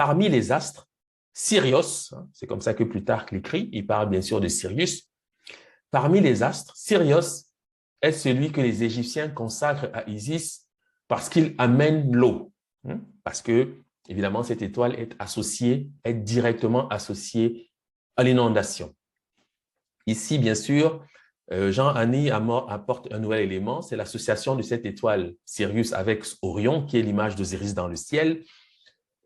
parmi les astres, Sirius, c'est comme ça que Plutarque l'écrit, il parle bien sûr de Sirius. Parmi les astres, Sirius est celui que les Égyptiens consacrent à Isis parce qu'il amène l'eau. Parce que, évidemment, cette étoile est directement associée à l'inondation. Ici, bien sûr, Jean-Anny apporte un nouvel élément, c'est l'association de cette étoile Sirius avec Orion, qui est l'image d'Osiris dans le ciel,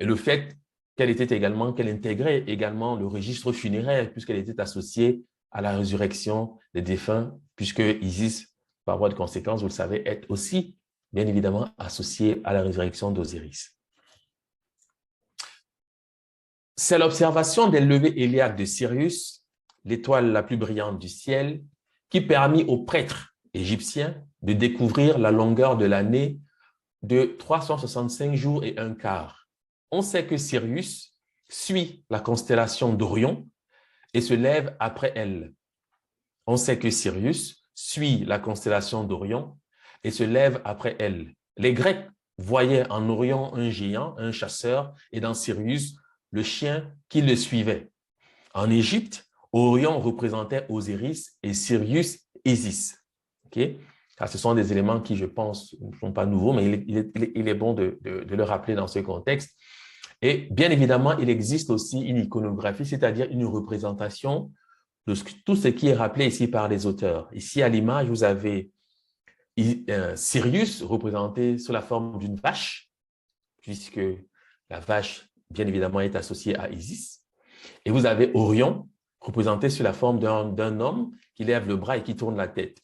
et le fait qu'elle intégrait également le registre funéraire, puisqu'elle était associée à la résurrection des défunts, puisque Isis, par voie de conséquence, vous le savez, est aussi, bien évidemment, associée à la résurrection d'Osiris. C'est l'observation des levées héliaques de Sirius, l'étoile la plus brillante du ciel, qui permit aux prêtres égyptiens de découvrir la longueur de l'année de 365 jours et un quart. On sait que Sirius suit la constellation d'Orion et se lève après elle. On sait que Sirius suit la constellation d'Orion et se lève après elle. Les Grecs voyaient en Orion un géant, un chasseur, et dans Sirius, le chien qui le suivait. En Égypte, Orion représentait Osiris et Sirius, Isis. Okay? Car ce sont des éléments qui, je pense, ne sont pas nouveaux, mais il est bon de le rappeler dans ce contexte. Et bien évidemment, il existe aussi une iconographie, c'est-à-dire une représentation de tout ce qui est rappelé ici par les auteurs. Ici, à l'image, vous avez Sirius représenté sous la forme d'une vache, puisque la vache, bien évidemment, est associée à Isis. Et vous avez Orion représenté sous la forme d'un homme qui lève le bras et qui tourne la tête.